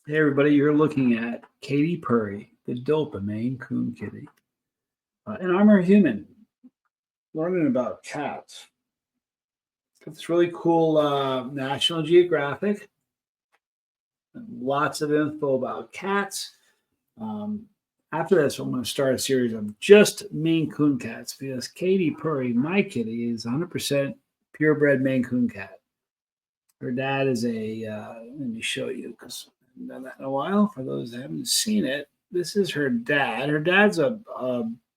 Hey everybody, you're looking at Katy Purry, the dope Maine Coon kitty. And I'm her human, learning about cats. It's really cool National Geographic, lots of info about cats. Um, After this, I'm going to start a series of just Maine Coon cats because Katy Purry, my kitty, is 100% purebred Maine Coon cat. Her dad is let me show you because I haven't done that in a while. For those that haven't seen it, this is her dad. Her dad's a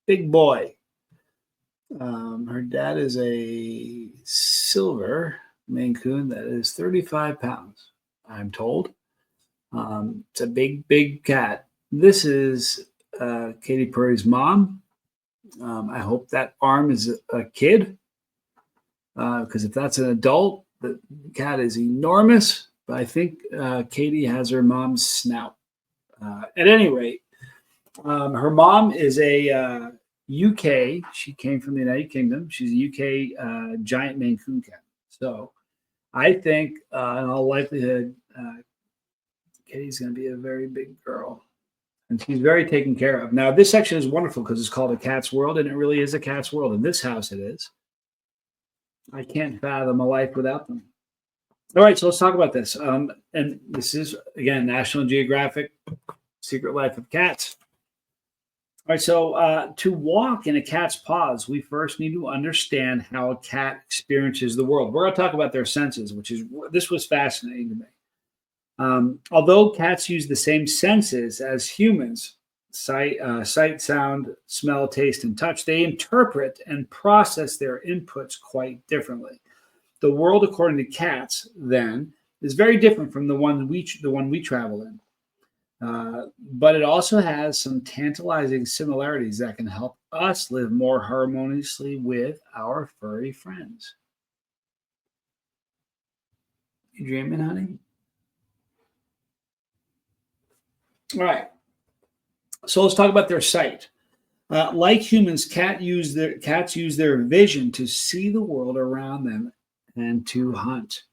big boy. Her dad is a silver Maine Coon that is 35 pounds, I'm told. It's a big, big cat. This is Katy Perry's mom. I hope that arm is a kid because if that's an adult, the cat is enormous. But I think Katy has her mom's snout. At any rate, her mom is a UK. She came from the United Kingdom. She's a UK giant Maine Coon cat. So I think, in all likelihood, Kitty's going to be a very big girl. And she's very taken care of. Now, this section is wonderful because it's called A Cat's World, and it really is a cat's world. In this house, it is. I can't fathom a life without them. All right, so let's talk about this. And this is, again, National Geographic Secret Life of Cats. All right, so to walk in a cat's paws, we first need to understand how a cat experiences the world. We're going to talk about their senses, this was fascinating to me. Although cats use the same senses as humans, sight, sound, smell, taste, and touch, they interpret and process their inputs quite differently. The world, according to cats, then, is very different from the one we travel in. But it also has some tantalizing similarities that can help us live more harmoniously with our furry friends. You dreaming, honey? All right. So let's talk about their sight. Like humans, cats use their vision to see the world around them and to hunt.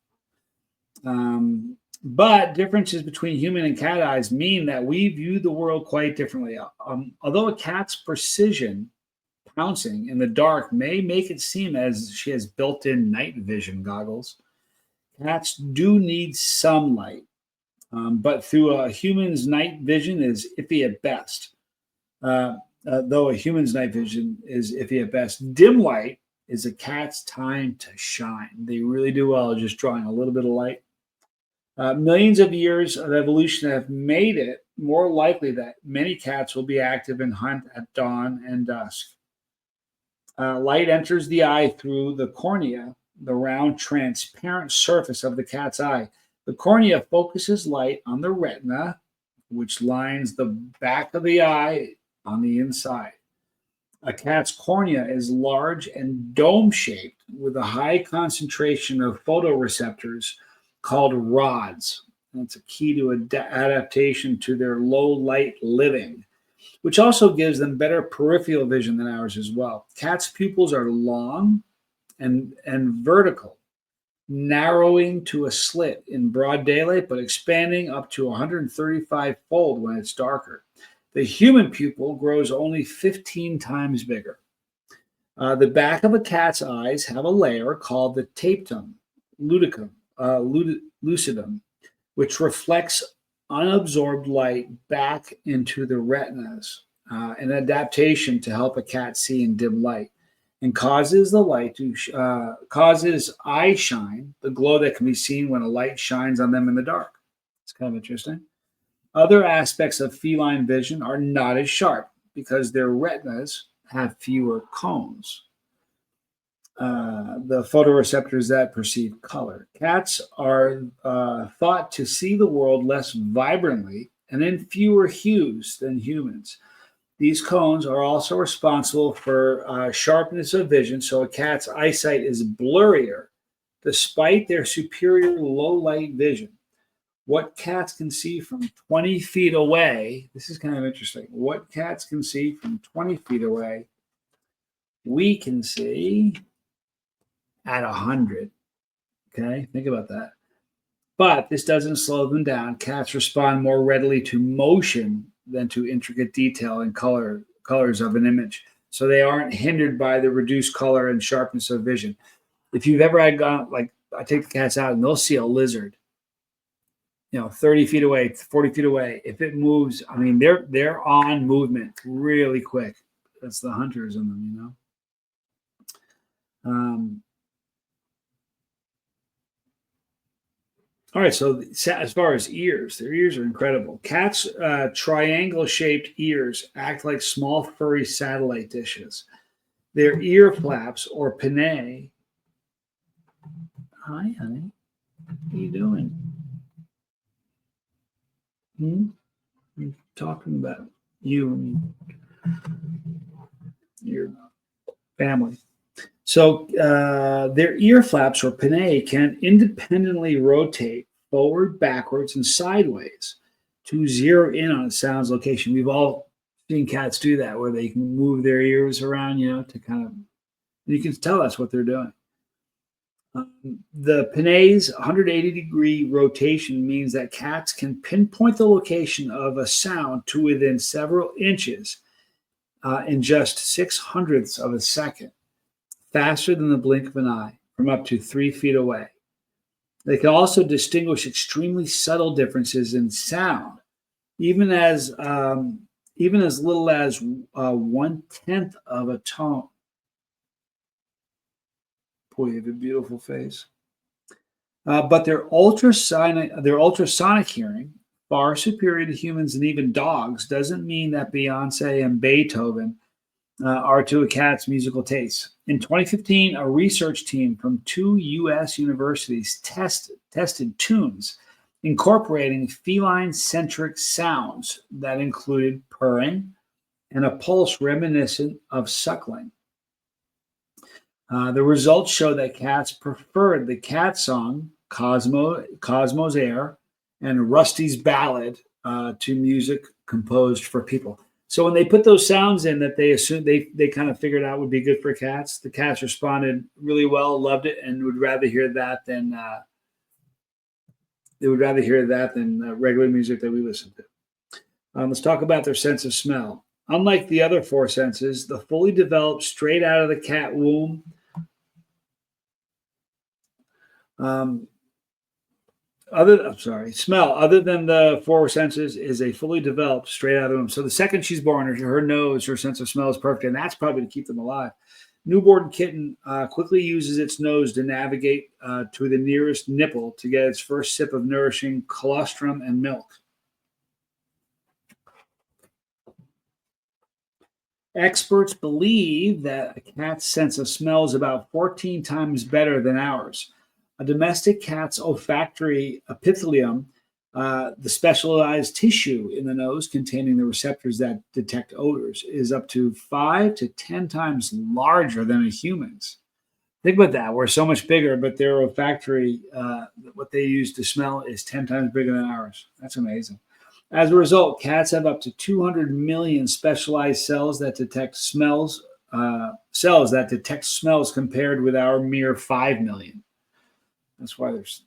But differences between human and cat eyes mean that we view the world quite differently. Although a cat's precision pouncing in the dark may make it seem as she has built-in night vision goggles, cats do need some light. But through a human's night vision is iffy at best. Though a human's night vision is iffy at best, dim light is a cat's time to shine. They really do well at just drawing a little bit of light. Millions of years of evolution have made it more likely that many cats will be active and hunt at dawn and dusk. Light enters the eye through the cornea, the round, transparent surface of the cat's eye. The cornea focuses light on the retina, which lines the back of the eye on the inside. A cat's cornea is large and dome-shaped with a high concentration of photoreceptors called rods. That's a key to adaptation to their low light living, which also gives them better peripheral vision than ours as well. Cats' pupils are long and vertical, narrowing to a slit in broad daylight, but expanding up to 135-fold when it's darker. The human pupil grows only 15 times bigger. The back of a cat's eyes have a layer called the tapetum lucidum, which reflects unabsorbed light back into the retinas, an adaptation to help a cat see in dim light, and causes the light to causes eye shine, the glow that can be seen when a light shines on them in the dark. It's kind of interesting. Other aspects of feline vision are not as sharp because their retinas have fewer cones, the photoreceptors that perceive color. Cats are thought to see the world less vibrantly and in fewer hues than humans. These cones are also responsible for sharpness of vision, so a cat's eyesight is blurrier despite their superior low light vision. What cats can see from 20 feet away, this is kind of interesting. What cats can see from 20 feet away, we can see at 100. Okay, think about that. But this doesn't slow them down. Cats respond more readily to motion than to intricate detail and colors of an image. So they aren't hindered by the reduced color and sharpness of vision. If you've ever had gone, like I take the cats out and they'll see a lizard, 30 feet away, 40 feet away. If it moves, I mean, they're on movement really quick. That's the hunters in them. All right, so as far as ears, their ears are incredible. Cats' triangle-shaped ears act like small furry satellite dishes. Their ear flaps or pinnae. Hi, honey. What are you doing? I'm talking about you and your family. So their ear flaps or pinnae can independently rotate forward, backwards, and sideways to zero in on a sound's location. We've all seen cats do that, where they can move their ears around, to kind of, you can tell that's what they're doing. The pinnae's 180-degree rotation means that cats can pinpoint the location of a sound to within several inches in just 6/100ths of a second, faster than the blink of an eye, from up to 3 feet away. They can also distinguish extremely subtle differences in sound, even as little as 1/10 of a tone. Boy, you have a beautiful face. But their ultrasonic hearing, far superior to humans and even dogs, doesn't mean that Beyonce and Beethoven are to a cat's musical taste. In 2015, a research team from 2 U.S. universities tested tunes incorporating feline-centric sounds that included purring and a pulse reminiscent of suckling. The results show that cats preferred the cat song, Cosmo's Air, and Rusty's Ballad to music composed for people. So when they put those sounds in that they assumed they kind of figured out would be good for cats, the cats responded really well, loved it, and would rather hear that than regular music that we listen to. Let's talk about their sense of smell. Unlike the other 4 senses, the fully developed straight out of the cat womb smell, other than the 4 senses, is a fully developed straight out of the womb. So the second she's born, her sense of smell is perfect, and that's probably to keep them alive. Newborn kitten quickly uses its nose to navigate to the nearest nipple to get its first sip of nourishing colostrum and milk. Experts believe that a cat's sense of smell is about 14 times better than ours. A domestic cat's olfactory epithelium, the specialized tissue in the nose containing the receptors that detect odors, is up to 5 to 10 times larger than a human's. Think about that. We're so much bigger, but their olfactory, what they use to smell, is 10 times bigger than ours. That's amazing. As a result, cats have up to 200 million specialized cells that detect smells, compared with our mere 5 million. That's why there's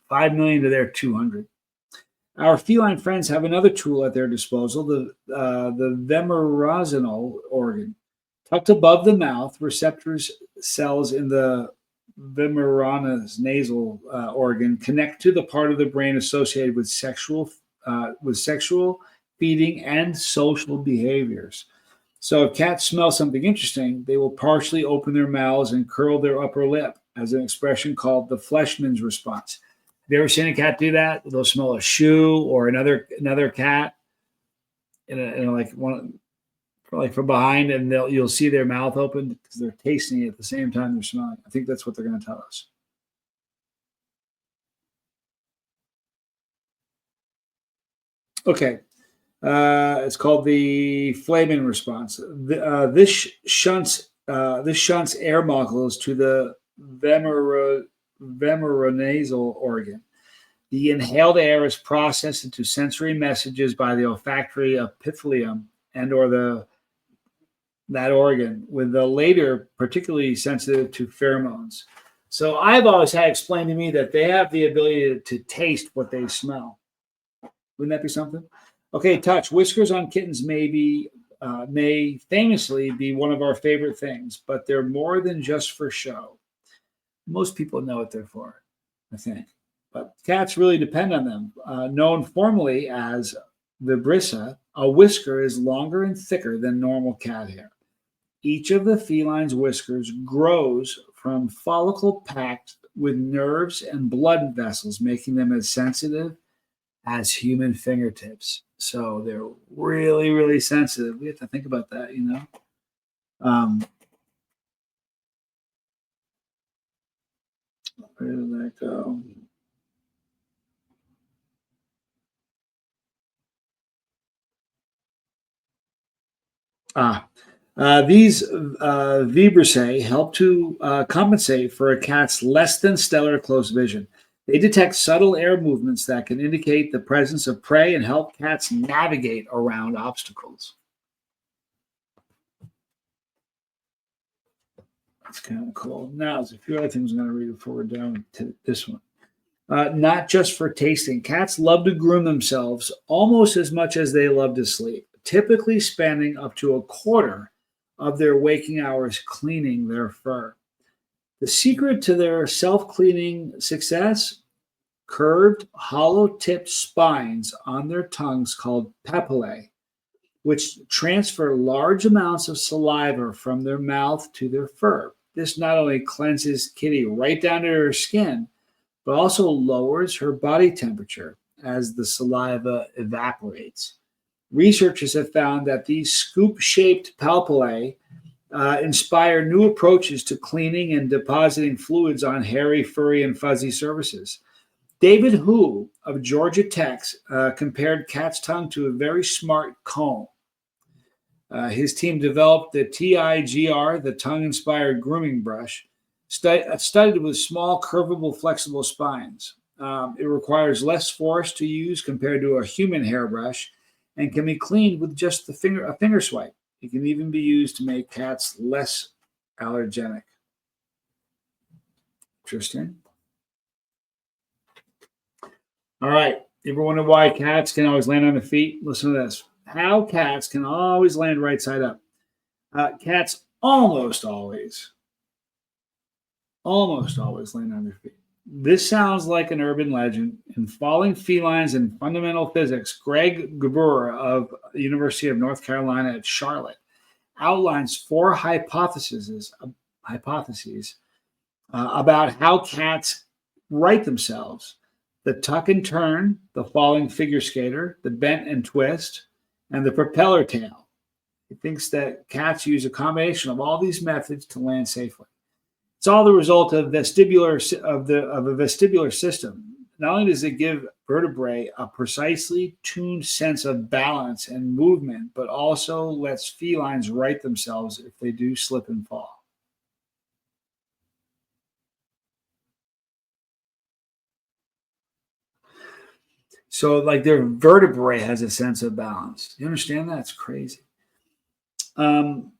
5 million to their 200. Our feline friends have another tool at their disposal, the vomeronasal organ. Tucked above the mouth, receptors cells in the vomeronasal organ connect to the part of the brain associated with sexual feeding and social behaviors. So if cats smell something interesting, they will partially open their mouths and curl their upper lip as an expression called the Fleischmann's response. Have you ever seen a cat do that? They'll smell a shoe or another cat, like from behind, and you'll see their mouth open because they're tasting it at the same time they're smelling. I think that's what they're going to tell us. Okay. It's called the Fleischmann response. This shunts air molecules to the vomeronasal organ. The inhaled air is processed into sensory messages by the olfactory epithelium and/or that organ, with the later particularly sensitive to pheromones. So I've always had explained to me that they have the ability to taste what they smell. Wouldn't that be something? Okay, touch. Whiskers on kittens may famously be one of our favorite things, but they're more than just for show. Most people know what they're for, I think. But cats really depend on them. Known formally as vibrissa, a whisker is longer and thicker than normal cat hair. Each of the feline's whiskers grows from follicle packed with nerves and blood vessels, making them as sensitive as human fingertips. So they're really, really sensitive. We have to think about that, you know. Um, where did that go? These vibrissae help to compensate for a cat's less than stellar close vision. They detect subtle air movements that can indicate the presence of prey and help cats navigate around obstacles. That's kind of cool. Now, there's a few other things I'm going to read before we're done to this one. Not just for tasting. Cats love to groom themselves almost as much as they love to sleep, typically spending up to a quarter of their waking hours cleaning their fur. The secret to their self cleaning success? Curved, hollow tipped spines on their tongues called papillae, which transfer large amounts of saliva from their mouth to their fur. This not only cleanses Kitty right down to her skin, but also lowers her body temperature as the saliva evaporates. Researchers have found that these scoop shaped papillae inspire new approaches to cleaning and depositing fluids on hairy, furry, and fuzzy surfaces. David Hu of Georgia Tech compared cat's tongue to a very smart comb. His team developed the TIGR, the tongue-inspired grooming brush, studied with small, curvable, flexible spines. It requires less force to use compared to a human hairbrush and can be cleaned with just a finger swipe. It can even be used to make cats less allergenic. Interesting. All right. You ever wonder why cats can always land on their feet? Listen to this. How cats can always land right side up. Cats almost always land on their feet. This sounds like an urban legend. In Falling Felines and Fundamental Physics, Greg Gabor of the University of North Carolina at Charlotte outlines four hypotheses about how cats right themselves: the tuck and turn, the falling figure skater, the bent and twist, and the propeller tail. He thinks that cats use a combination of all these methods to land safely. It's all the result of a vestibular system. Not only does it give vertebrae a precisely tuned sense of balance and movement, but also lets felines right themselves if they do slip and fall. So, like, their vertebrae has a sense of balance. You understand that? It's crazy. Um,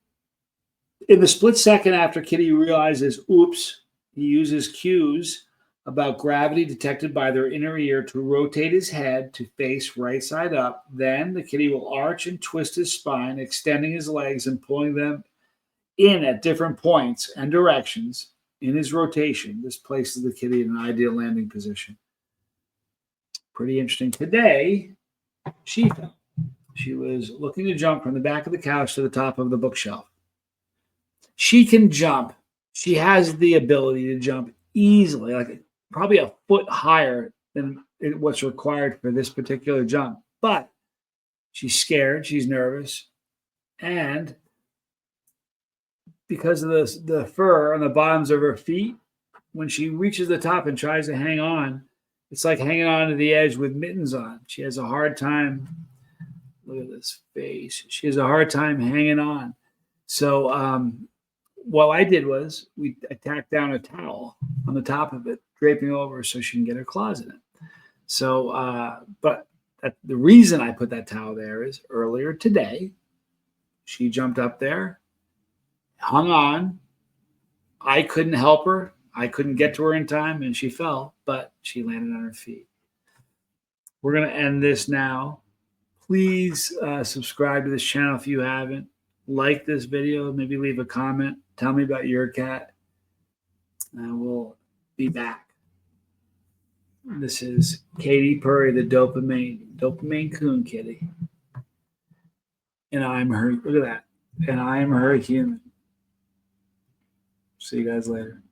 in the split second after Kitty realizes, oops, he uses cues about gravity detected by their inner ear to rotate his head to face right side up. Then the kitty will arch and twist his spine, extending his legs and pulling them in at different points and directions in his rotation. This places the kitty in an ideal landing position. Pretty interesting. Today, she fell. She was looking to jump from the back of the couch to the top of the bookshelf. She can jump. She has the ability to jump easily, like probably a foot higher than what's required for this particular jump. But she's scared, she's nervous, and because of the fur on the bottoms of her feet, when she reaches the top and tries to hang on, it's like hanging on to the edge with mittens on. She has a hard time. Look at this face. She has a hard time hanging on. So what I did was I tacked down a towel on the top of it, draping over so she can get her claws in it. So, but the reason I put that towel there is earlier today, she jumped up there, hung on. I couldn't help her. I couldn't get to her in time, and she fell, but she landed on her feet. We're going to end this now. Please subscribe to this channel if you haven't. Like this video. Maybe leave a comment. Tell me about your cat. And we'll be back. This is Katy Purry, the dopamine coon kitty. And I'm her, look at that. And I am her human. See you guys later.